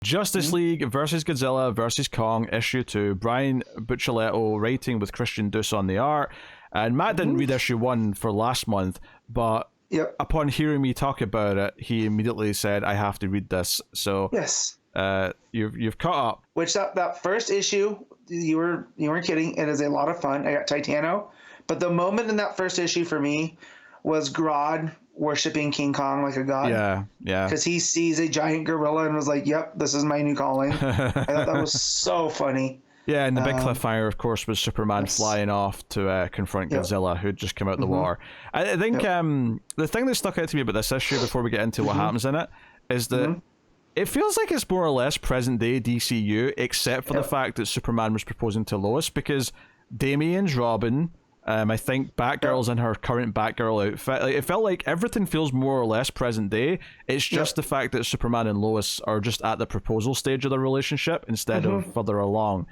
Justice League versus Godzilla versus Kong, issue 2. Brian Buccellato writing with Christian Duce on the art. And Matt didn't read issue 1 for last month, but upon hearing me talk about it, he immediately said, I have to read this. So yes, you've caught up. Which that first issue, you weren't kidding. It is a lot of fun. I got Titano, but the moment in that first issue for me was Grodd worshiping King Kong like a god. Yeah. Because he sees a giant gorilla and was like, "Yep, this is my new calling." I thought that was so funny. Yeah, and the big cliffhanger, of course, was Superman flying off to confront Godzilla, who'd just come out of the war. I think the thing that stuck out to me about this issue, before we get into what happens in it, is that it feels like it's more or less present-day DCU, except for the fact that Superman was proposing to Lois, because Damian's Robin, I think Batgirl's in her current Batgirl outfit. Like, it felt like everything feels more or less present-day. It's just the fact that Superman and Lois are just at the proposal stage of their relationship instead of further along.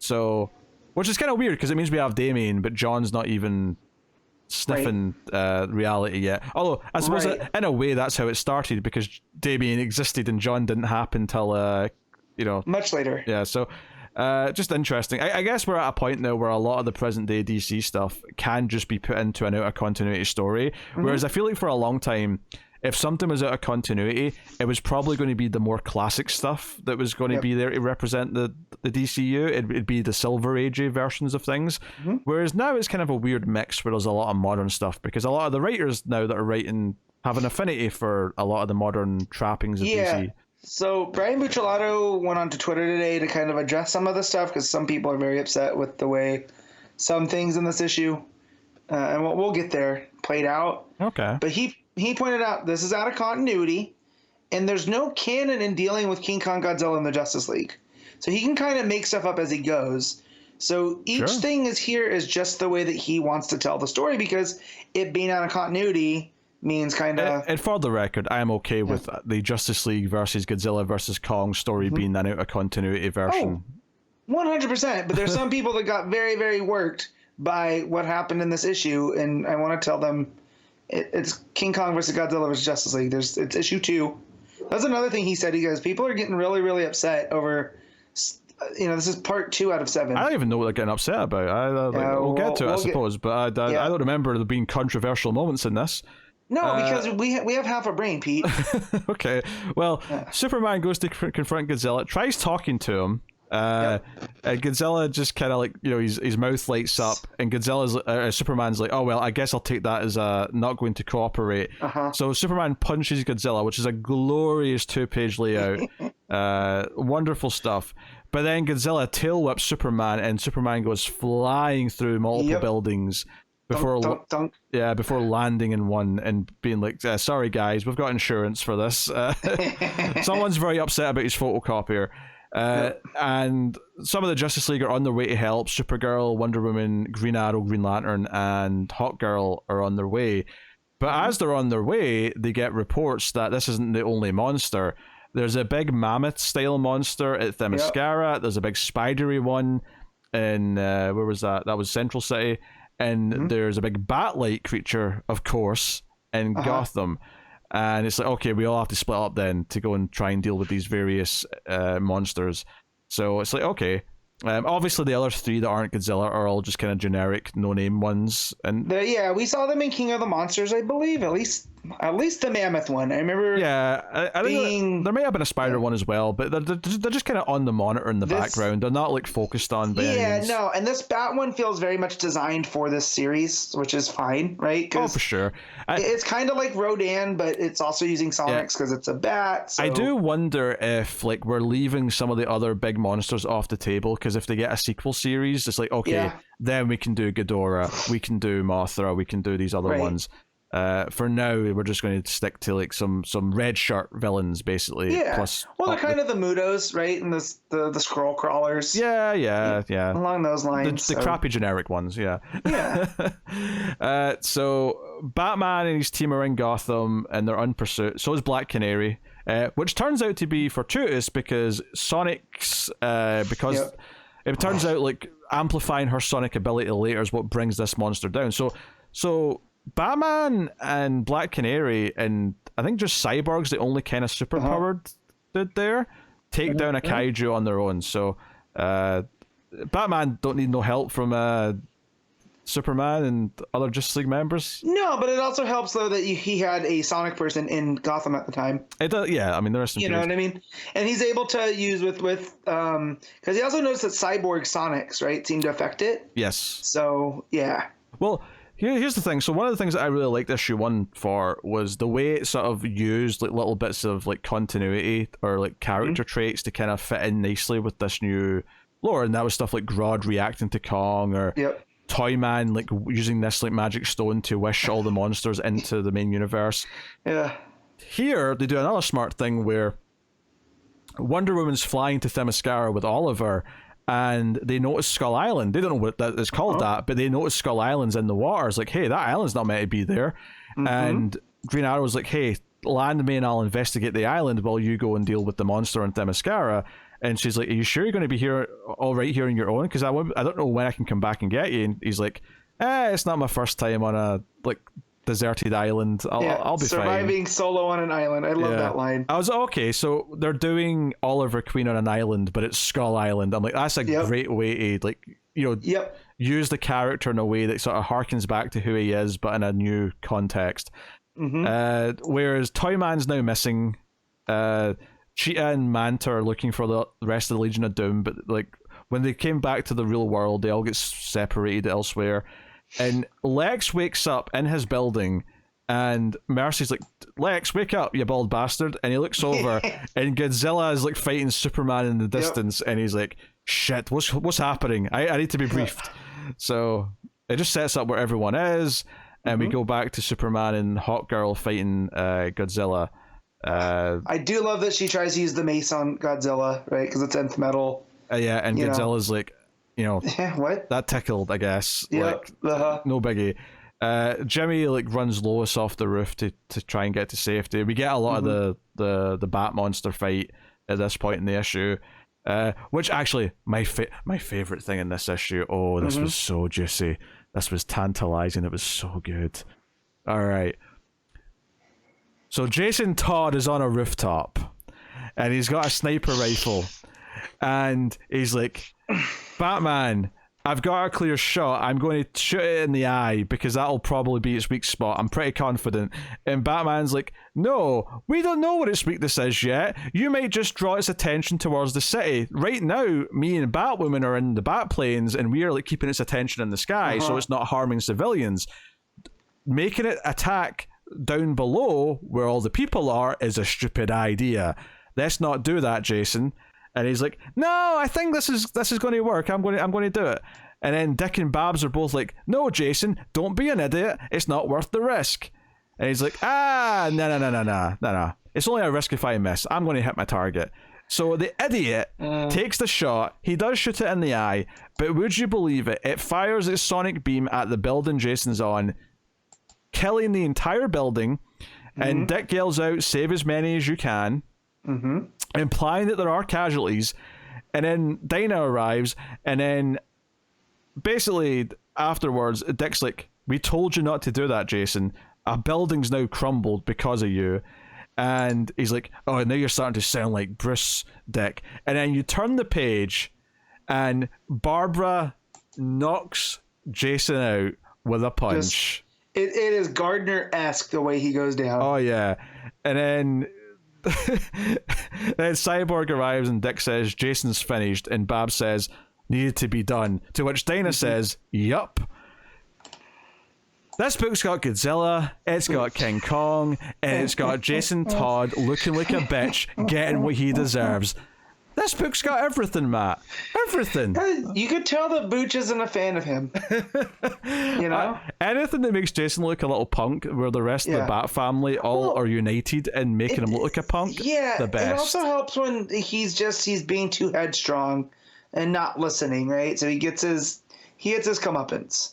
So, which is kind of weird, because it means we have Damian, but John's not even sniffing reality yet. Although, I suppose in a way that's how it started, because Damian existed and John didn't happen till, much later. Yeah, so just interesting. I guess we're at a point now where a lot of the present-day DC stuff can just be put into an out-of-continuity story, whereas I feel like for a long time, if something was out of continuity, it was probably going to be the more classic stuff that was going to be there to represent the DCU. It'd be the Silver Age versions of things. Whereas now it's kind of a weird mix where there's a lot of modern stuff, because a lot of the writers now that are writing have an affinity for a lot of the modern trappings of DC. So Brian Buccellato went onto Twitter today to kind of address some of this stuff, because some people are very upset with the way some things in this issue, and we'll get there, played out. Okay. But he pointed out this is out of continuity, and there's no canon in dealing with King Kong Godzilla in the Justice League. So he can kind of make stuff up as he goes. So each thing is just the way that he wants to tell the story, because it being out of continuity means kind of... And for the record, I am okay with the Justice League versus Godzilla versus Kong story being an out-of-continuity version. 100%. But there's some people that got very, very worked by what happened in this issue, and I want to tell them it's King Kong versus Godzilla versus Justice League. It's issue 2. That's another thing he said. He goes, people are getting really, really upset over... this is part 2 out of 7. I don't even know what they're getting upset about. We'll get to it, I suppose. But I don't remember there being controversial moments in this. No, because we have half a brain, Pete. Okay. Well, Superman goes to confront Godzilla, tries talking to him. And Godzilla just kind of his mouth lights up, and Superman's like, oh well, I guess I'll take that as not going to cooperate. So Superman punches Godzilla, which is a glorious 2-page layout. Wonderful stuff. But then Godzilla tail whips Superman, and Superman goes flying through multiple buildings before before landing in one and being like, sorry guys, we've got insurance for this. Someone's very upset about his photocopier. And some of the Justice League are on their way to help. Supergirl, Wonder Woman, Green Arrow, Green Lantern, and Hawkgirl are on their way. But as they're on their way, they get reports that this isn't the only monster. There's a big mammoth-style monster at Themyscira. There's a big spidery one in, where was that? That was Central City. And there's a big bat-like creature, of course, in Gotham. And it's like, okay, we all have to split up then to go and try and deal with these various monsters. So it's like, okay. Obviously, the other 3 that aren't Godzilla are all just kind of generic, no-name ones. And we saw them in King of the Monsters, I believe. At least the mammoth one. I remember. Yeah, I think there may have been a spider one as well, but they're just kind of on the monitor in the background. They're not focused on. No, and this bat one feels very much designed for this series, which is fine, right? Oh, for sure. It's kind of like Rodan, but it's also using sonics because it's a bat. So. I do wonder if we're leaving some of the other big monsters off the table, because if they get a sequel series, it's like, okay, then we can do Ghidorah, we can do Mothra, we can do these other ones. For now, we're just going to stick to some red shirt villains, basically. Yeah. Plus, they're kind of the Mudos, right? And the scroll crawlers. Yeah. Along those lines. The crappy generic ones, yeah. So Batman and his team are in Gotham, and they're on pursuit. So is Black Canary, which turns out to be fortuitous, because Sonic's it turns out amplifying her sonic ability later is what brings this monster down. So Batman and Black Canary, and I think just Cyborg's the only kind of superpowered dude there. take down a kaiju on their own. So Batman don't need no help from Superman and other Justice League members. No, but it also helps though that he had a Sonic person in Gotham at the time. It does, yeah. I mean, there are some. You know what I mean? And he's able to use with because he also noticed that Cyborg Sonics, right, seem to affect it. Yes. So yeah. Well, here's the thing. So one of the things that I really liked issue 1 for was the way it sort of used like little bits of like continuity or like character traits to kind of fit in nicely with this new lore, and that was stuff like Grodd reacting to Kong, or Toyman like using this like magic stone to wish all the monsters into the main universe. Yeah. Here they do another smart thing where Wonder Woman's flying to Themyscira with Oliver, and they notice Skull Island. They don't know what that is called that, but they notice Skull Island's in the water. It's like, hey, that island's not meant to be there. And Green Arrow's like, hey, land me and I'll investigate the island while you go and deal with the monster in Themyscira. And she's like, are you sure you're going to be here, all right here on your own? Because I don't know when I can come back and get you. And he's like, it's not my first time on a like deserted island. I'll be surviving fine. Solo on an island. I love that line. I was okay. So they're doing Oliver Queen on an island, but it's Skull Island. I'm like, that's a great way to like, you know, use the character in a way that sort of harkens back to who he is, but in a new context. Whereas Toyman's now missing. Cheetah and Manta are looking for the rest of the Legion of Doom, but like when they came back to the real world, they all get separated elsewhere. And Lex wakes up in his building, and Mercy's like, Lex, wake up, you bald bastard. And he looks over, and Godzilla is like fighting Superman in the distance, and he's like, shit, what's happening? I need to be briefed. So it just sets up where everyone is, and we go back to Superman and Hawkgirl fighting Godzilla. I do love that she tries to use the mace on Godzilla, right? Because it's nth metal. And Godzilla's like, you know, what? That tickled, I guess. Like, no biggie. Jimmy like runs Lois off the roof to try and get to safety. We get a lot of the Bat Monster fight at this point in the issue, which actually my favorite thing in this issue. Oh, this was so juicy. This was tantalizing. It was so good. All right. So Jason Todd is on a rooftop, and he's got a sniper rifle, and he's like, Batman, I've got a clear shot. I'm going to shoot it in the eye because that'll probably be its weak spot. I'm pretty confident. And Batman's like, no, we don't know what its weakness is yet. You might just draw its attention towards the city. Right now, me and Batwoman are in the Batplanes, and we are like keeping its attention in the sky, so it's not harming civilians. Making it attack down below where all the people are is a stupid idea. Let's not do that, Jason. And he's like, no, I think this is going to work. I'm going to do it. And then Dick and Babs are both like, no, Jason, don't be an idiot. It's not worth the risk. And he's like, no. It's only a risk if I miss. I'm going to hit my target. So the idiot takes the shot. He does shoot it in the eye, but would you believe it? It fires its sonic beam at the building Jason's on, killing the entire building. And Dick yells out, save as many as you can, implying that there are casualties. And then Dinah arrives, and then basically afterwards Dick's like, we told you not to do that, Jason. A building's now crumbled because of you. And he's like, oh, now you're starting to sound like Bruce, Dick. And then you turn the page, and Barbara knocks Jason out with a punch. It is Gardner-esque the way he goes down. Oh, yeah. And then Cyborg arrives, and Dick says, Jason's finished. And Bab says, needed to be done. To which Dinah says, yup. This book's got Godzilla, it's got King Kong, and it's got Jason Todd looking like a bitch, getting what he deserves. This book's got everything, Matt. Everything. You could tell that Booch isn't a fan of him. You know? Anything that makes Jason look a little punk, where the rest of the Bat family all are united in making him look like a punk, the best. It also helps when he's being too headstrong and not listening, right? So he hits his comeuppance.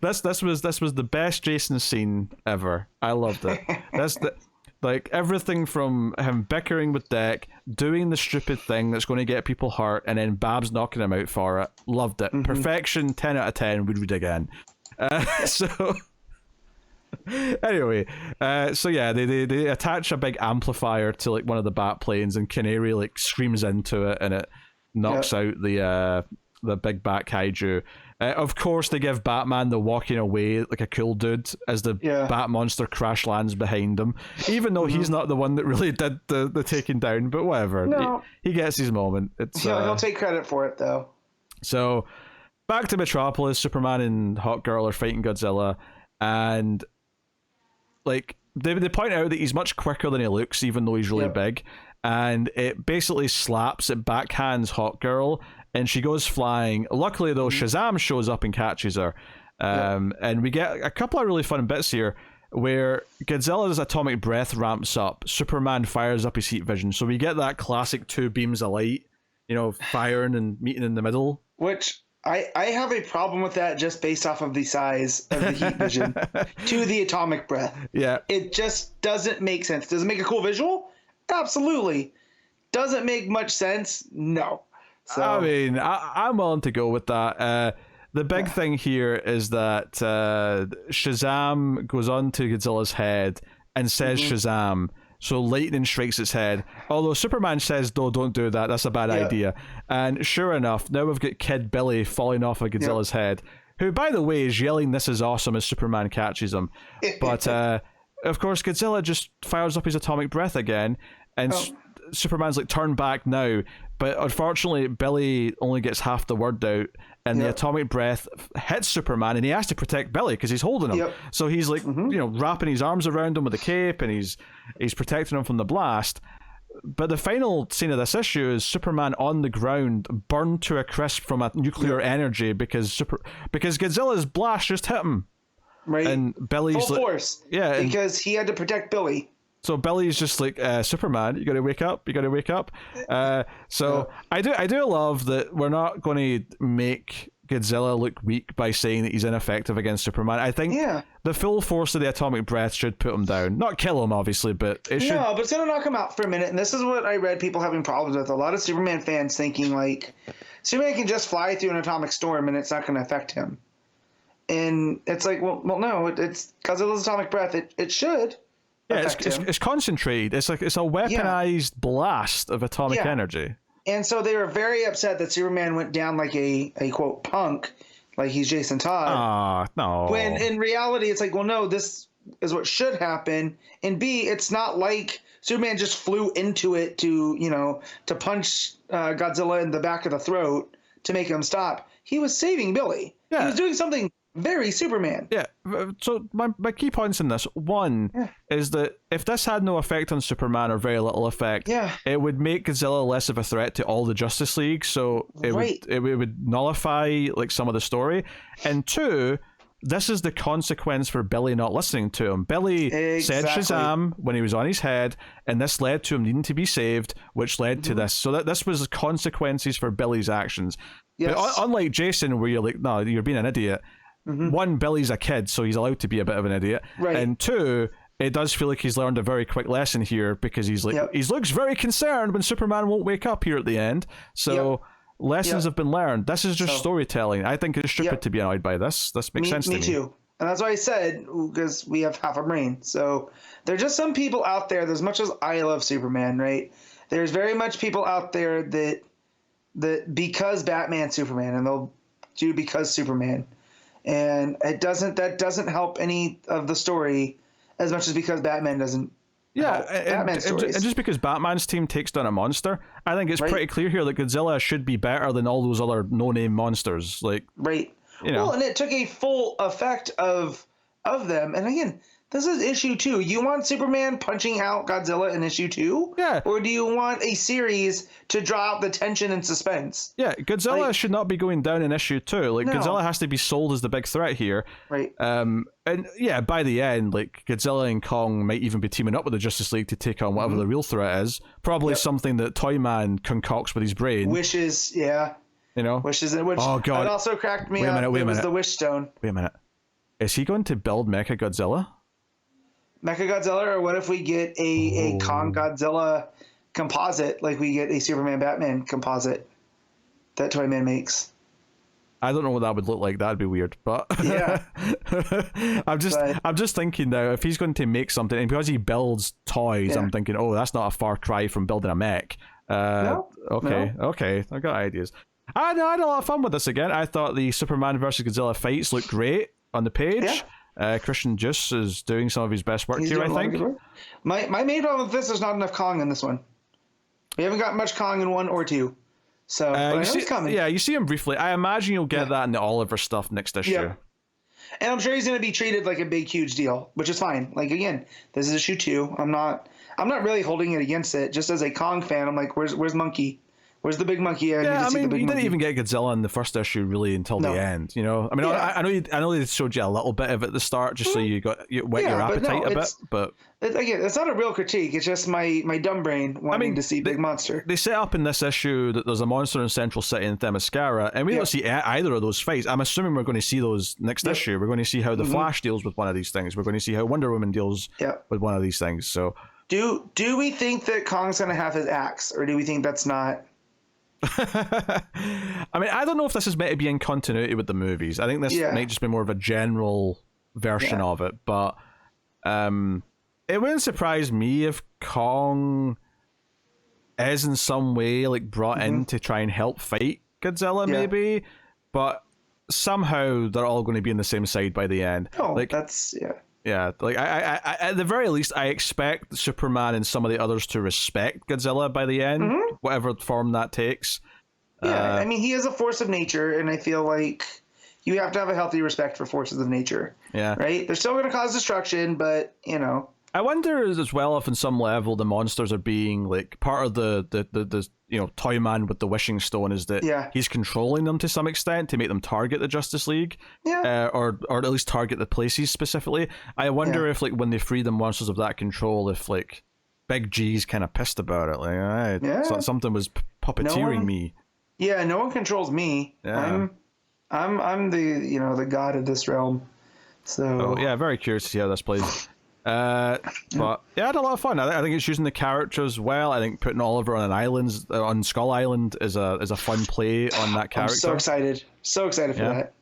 This was the best Jason scene ever. I loved it. Like everything from him bickering with Dick, doing the stupid thing that's going to get people hurt, and then Babs knocking him out for it. Loved it. Perfection. 10 out of 10. Would read again. So Anyway, so yeah, they attach a big amplifier to like one of the bat planes, and Canary like screams into it, and it knocks out the big bat kaiju. Of course, they give Batman the walking away like a cool dude as the bat monster crash lands behind him, even though he's not the one that really did the taking down. But whatever, no. he gets his moment. It's he'll take credit for it though. So back to Metropolis, Superman and Hawkgirl are fighting Godzilla, and like they point out that he's much quicker than he looks, even though he's really big, and it basically slaps, it backhands Hawkgirl, and she goes flying. Luckily though, Shazam shows up and catches her, and we get a couple of really fun bits here where Godzilla's atomic breath ramps up, Superman fires up his heat vision, so we get that classic two beams of light, firing and meeting in the middle, which I have a problem with that just based off of the size of the heat vision to the atomic breath. Yeah. It just doesn't make sense. Does it make a cool visual? Absolutely. Does it make much sense? No. So, I mean, I'm willing to go with that. The big thing here is that Shazam goes onto Godzilla's head and says Shazam. So lightning strikes its head. Although Superman says, no, don't do that. That's a bad idea. And sure enough, now we've got Kid Billy falling off of Godzilla's head, who, by the way, is yelling, "This is awesome," as Superman catches him. But, of course, Godzilla just fires up his atomic breath again, and Superman's like, turn back now. But unfortunately, Billy only gets half the word out, and the atomic breath hits Superman, and he has to protect Billy because he's holding him. So he's like, wrapping his arms around him with a cape, and he's protecting him from the blast. But the final scene of this issue is Superman on the ground, burned to a crisp from a nuclear energy because Godzilla's blast just hit him. Right. And Billy's full force. Yeah. Because he had to protect Billy. So Billy's just like, Superman, you gotta wake up, So I do love that we're not going to make Godzilla look weak by saying that he's ineffective against Superman. I think the full force of the atomic breath should put him down. Not kill him, obviously, but it should... No, but it's going to knock him out for a minute, and this is what I read people having problems with. A lot of Superman fans thinking, like, Superman can just fly through an atomic storm and it's not going to affect him. And it's like, well no, it's Godzilla's atomic breath. It should. Yeah, it's concentrated. It's a weaponized blast of atomic energy. And so they were very upset that Superman went down like a quote punk, like he's Jason Todd. No. When in reality, it's like, well, no, this is what should happen. And B, it's not like Superman just flew into it to punch Godzilla in the back of the throat to make him stop. He was saving Billy. Yeah. He was doing something very Superman. Yeah. So my key points in this, one, is that if this had no effect on Superman or very little effect, it would make Godzilla less of a threat to all the Justice League. So it would nullify like some of the story. And two, this is the consequence for Billy not listening to him. Billy said Shazam when he was on his head, and this led to him needing to be saved, which led to this. So that this was consequences for Billy's actions. Yes. But unlike Jason, where you're like, no, you're being an idiot. One, Billy's a kid, so he's allowed to be a bit of an idiot. Right. And two, it does feel like he's learned a very quick lesson here because he's like, he looks very concerned when Superman won't wake up here at the end. So lessons have been learned. This is just storytelling. I think it's stupid to be annoyed by this. This makes sense to me. Me too. And that's why I said, because we have half a brain. So there are just some people out there, as much as I love Superman, right? There's very much people out there that because Batman's Superman, and they'll do because Superman. And that doesn't help any of the story as much as because Batman doesn't. Yeah, and just because Batman's team takes down a monster, I think it's pretty clear here that Godzilla should be better than all those other no-name monsters. Like, Well, and it took a full effect of them. And again, this is issue 2. You want Superman punching out Godzilla in issue 2? Yeah. Or do you want a series to draw out the tension and suspense? Yeah, Godzilla should not be going down in issue 2. Like, Godzilla has to be sold as the big threat here. Right. And yeah, by the end, like, Godzilla and Kong might even be teaming up with the Justice League to take on whatever the real threat is. Probably something that Toyman concocts with his brain. Wishes, Wishes, which oh, God. It also cracked me up. It was the Wish Stone. Wait a minute. Is he going to build Mechagodzilla? Mechagodzilla, or what if we get a Kong Godzilla composite, like we get a Superman Batman composite that Toyman makes? I don't know what that would look like. That'd be weird. But Yeah. I'm just thinking now, if he's going to make something, and because he builds toys, I'm thinking, oh, that's not a far cry from building a mech. Okay, I got ideas. I had a lot of fun with this again. I thought the Superman versus Godzilla fights looked great on the page. Christian Juice is doing some of his best work here, I think. My main problem with this is not enough Kong in this one. We haven't got much Kong in 1 or 2. So I know he's coming. Yeah, you see him briefly. I imagine you'll get that in the Oliver stuff next issue. Yeah. And I'm sure he's going to be treated like a big, huge deal, which is fine. Like, again, this is issue 2. I'm not really holding it against it. Just as a Kong fan, I'm like, where's Monkey? Where's the big monkey? You didn't even get Godzilla in the first issue really until the end. You know, I mean, I know they showed you a little bit of it at the start, just so you whet your appetite a bit. But again, it's not a real critique. It's just my dumb brain wanting to see big monster. They set up in this issue that there's a monster in Central City in Themyscira, and we don't see either of those fights. I'm assuming we're going to see those next issue. We're going to see how the Flash deals with one of these things. We're going to see how Wonder Woman deals with one of these things. So, do we think that Kong's going to have his axe, or do we think that's not? I mean, I don't know if this is meant to be in continuity with the movies. I think this might just be more of a general version of it, but it wouldn't surprise me if Kong is in some way like brought in to try and help fight Godzilla, maybe, but somehow they're all going to be on the same side by the end. Oh, like that's Yeah, like I at the very least, I expect Superman and some of the others to respect Godzilla by the end, whatever form that takes. Yeah, I mean, he is a force of nature, and I feel like you have to have a healthy respect for forces of nature. Yeah. Right? They're still going to cause destruction, but, you know. I wonder as well if on some level the monsters are being like part of the Toy Man with the wishing stone is that he's controlling them to some extent to make them target the Justice League, or at least target the places specifically. I wonder if like when they free the monsters of that control, if like Big G's kind of pissed about it, like something was puppeteering me. Yeah, no one controls me. Yeah. I'm the the god of this realm. So very curious to see how this plays. But I had a lot of fun. I think it's using the characters well. I think putting Oliver on an island, on Skull Island, is a fun play on that character. I'm so excited for that.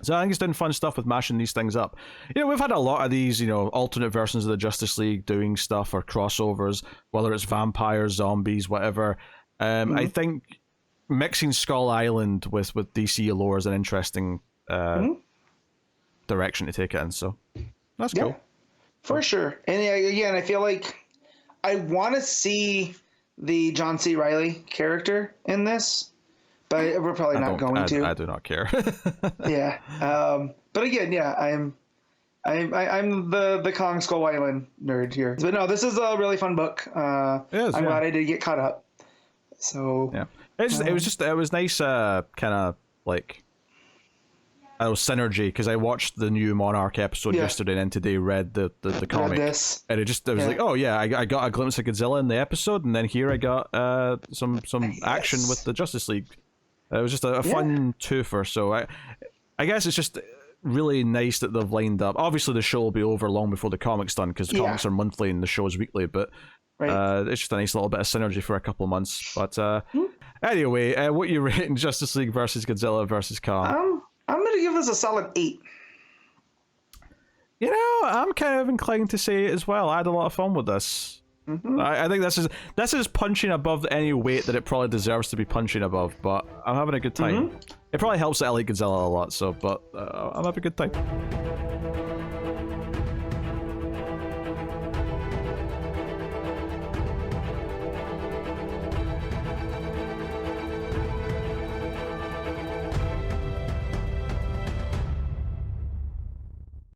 So I think it's doing fun stuff with mashing these things up. We've had a lot of these, alternate versions of the Justice League doing stuff or crossovers, whether it's vampires, zombies, whatever. I think mixing Skull Island with DC lore is an interesting direction to take it in. So that's cool. For sure. And again, I feel like I want to see the John C. Reilly character in this, but we're probably not going to. I do not care. Yeah. But again, I'm the Kong Skull Island nerd here. But no, this is a really fun book. I'm glad I did get caught up. So it was nice, kind of like synergy, because I watched the new Monarch episode yesterday and then today read the comic, and it was like, oh yeah, I got a glimpse of Godzilla in the episode, and then here I got some action with the Justice League. It was just a fun twofer. So I guess it's just really nice that they've lined up. Obviously the show will be over long before the comic's done, because the comics are monthly and the show is weekly, but it's just a nice little bit of synergy for a couple of months. But anyway, what you rating Justice League versus Godzilla versus Kong? I'm going to give this a solid 8. I'm kind of inclined to say it as well. I had a lot of fun with this. I think this is punching above any weight that it probably deserves to be punching above, but I'm having a good time. It probably helps that I like Godzilla a lot, but I'm having a good time.